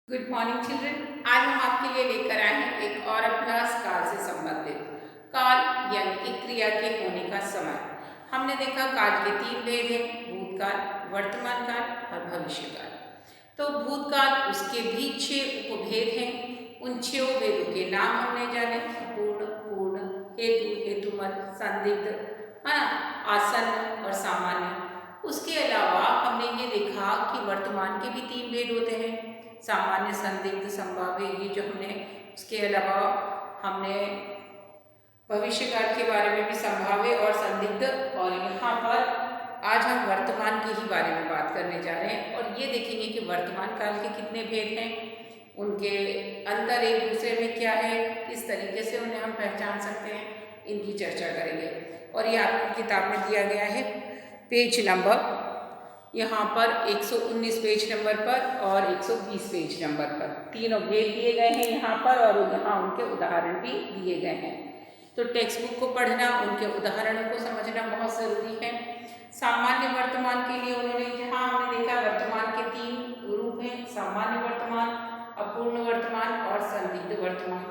Good morning children. आज हम आपके लिए लेकर आए हैं एक और अभ्यास काल से संबंधित। काल यानी कि क्रिया के होने का समय। हमने देखा काल के तीन भेद हैं, भूतकाल, वर्तमान काल और भविष्य काल। तो भूतकाल, उसके भी 6 उपभेद हैं। उन 6 भेदों के नाम हमने जाने, पूर्ण, पूर्ण, हेतु, हेतुमत, संदिग्ध, है ना, आसन्न और सामान्य। उसके अलावा हमने ये देखा कि वर्तमान के भी 3 भेद होते हैं, सामान्य, संदिग्ध, संभाव्य, ये जो हमने। उसके अलावा हमने भविष्य काल के बारे में भी, संभाव्य और संदिग्ध। और यहाँ पर आज हम वर्तमान के ही बारे में बात करने जा रहे हैं और ये देखेंगे कि वर्तमान काल के कितने भेद हैं, उनके अंतर एक दूसरे में क्या है, किस तरीके से उन्हें हम पहचान सकते हैं, इनकी चर्चा करेंगे। और ये आपकी किताब में दिया गया है, पेज नंबर यहाँ पर 119 पेज नंबर पर और 120 पेज नंबर पर तीनों भेद दिए गए हैं यहाँ पर, और यहाँ उनके उदाहरण भी दिए गए हैं। तो टेक्स्ट बुक को पढ़ना, उनके उदाहरणों को समझना बहुत ज़रूरी है। सामान्य वर्तमान के लिए उन्होंने, जहाँ हमने देखा वर्तमान के 3 रूप हैं, सामान्य वर्तमान, अपूर्ण वर्तमान और संदिग्ध वर्तमान।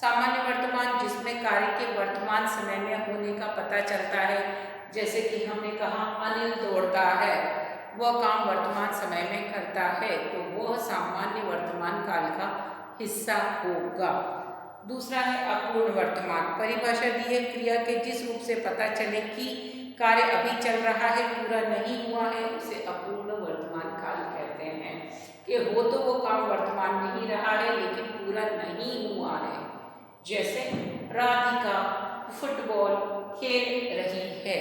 सामान्य वर्तमान जिसमें कार्य के वर्तमान समय में होने का पता चलता है, जैसे कि हमने कहा अनिल दौड़ता है, वह काम वर्तमान समय में करता है, तो वह सामान्य वर्तमान काल का हिस्सा होगा। दूसरा है अपूर्ण वर्तमान। परिभाषा दी है, क्रिया के जिस रूप से पता चले कि कार्य अभी चल रहा है, पूरा नहीं हुआ है, उसे अपूर्ण वर्तमान काल कहते हैं। कि हो तो वो काम वर्तमान में ही रहा है लेकिन पूरा नहीं हुआ है। जैसे राधिका फुटबॉल खेल रही है,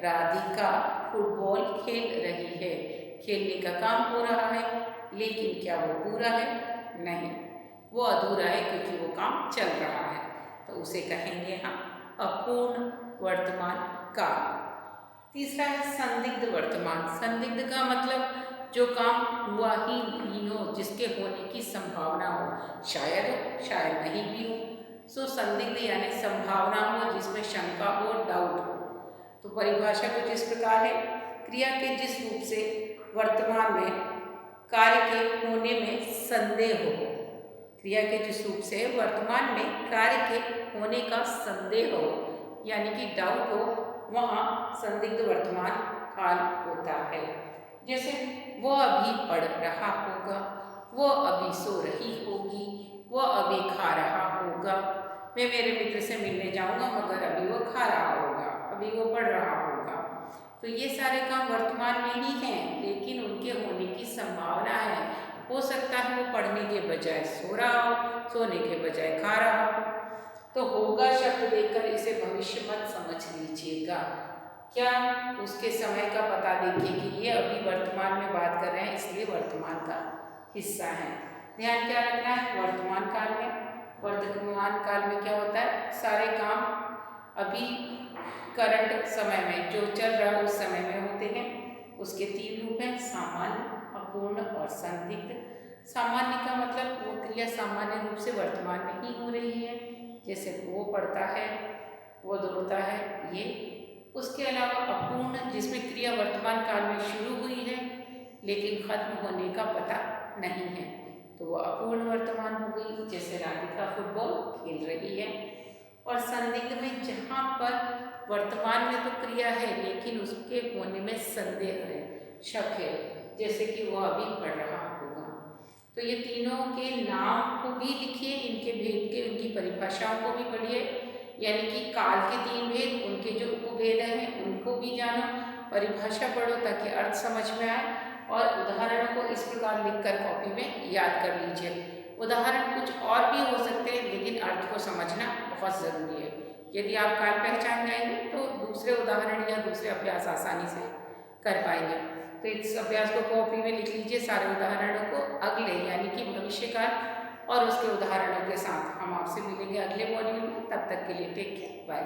राधिका फुटबॉल खेल रही है, खेलने का काम हो रहा है लेकिन क्या वो पूरा है? नहीं, वो अधूरा है क्योंकि वो काम चल रहा है, तो उसे कहेंगे हम अपूर्ण वर्तमान काल। तीसरा है संदिग्ध वर्तमान। संदिग्ध का मतलब जो काम हुआ ही नहीं हो, जिसके होने की संभावना हो, शायद हो शायद नहीं भी हो। सो संदिग्ध यानी संभावना हो, जिसमें शंका हो, डाउट हो। तो परिभाषा कुछ इस प्रकार है, क्रिया के जिस रूप से वर्तमान में कार्य के होने में संदेह हो, क्रिया के जिस रूप से वर्तमान में कार्य के होने का संदेह हो यानी कि डाउट हो, वहाँ संदिग्ध वर्तमान काल होता है। जैसे वह अभी पढ़ रहा होगा, वह अभी सो रही होगी, वह अभी खा रहा होगा। मैं मेरे मित्र से मिलने जाऊंगा मगर अभी वो खा रहा होगा, अभी वो पढ़ रहा होगा। तो ये सारे काम वर्तमान में ही हैं लेकिन उनके होने की संभावना है। हो सकता है वो पढ़ने के बजाय सो रहा हो, सोने के बजाय खा रहा हो। तो होगा शब्द देखकर इसे भविष्य मत समझ लीजिएगा। क्या? उसके समय का पता देखिए कि ये अभी वर्तमान में बात कर रहे हैं, इसलिए वर्तमान का हिस्सा है। ध्यान क्या रखना है, वर्तमान काल में, वर्तमान काल में क्या होता है, सारे काम अभी करंट समय में जो चल रहा है उस समय में होते हैं। उसके 3 रूप हैं, सामान्य, अपूर्ण और संदिग्ध। सामान्य का मतलब वो क्रिया सामान्य रूप से वर्तमान में ही हो रही है, जैसे वो पढ़ता है, वो दौड़ता है, ये। उसके अलावा अपूर्ण जिसमें क्रिया वर्तमान काल में शुरू हुई है लेकिन खत्म होने का पता नहीं है, तो वो अपूर्ण वर्तमान हो गई, जैसे राधिका फुटबॉल खेल रही है। और संदिग्ध में जहाँ पर वर्तमान में तो क्रिया है लेकिन उसके होने में संदेह है, शक है, जैसे कि वह अभी पढ़ रहा होगा। तो ये तीनों के नाम को भी लिखिए, इनके भेद के, उनकी परिभाषाओं को भी पढ़िए, यानी कि काल के 3 भेद, उनके जो उपभेद हैं उनको भी जानो, परिभाषा पढ़ो ताकि अर्थ समझ में आए, और उदाहरणों को इस प्रकार लिखकर कॉपी में याद कर लीजिए। उदाहरण कुछ और भी हो सकते हैं लेकिन अर्थ को समझना बहुत ज़रूरी है। यदि आप काल पहचान जाएंगे तो दूसरे उदाहरण या दूसरे अभ्यास आसानी से कर पाएंगे। तो इस अभ्यास को कॉपी में लिख लीजिए, सारे उदाहरणों को। अगले यानी कि भविष्य काल और उसके उदाहरणों के साथ हम आपसे मिलेंगे अगले मॉड्यूल में। तब तक के लिए टेक केयर, बाय।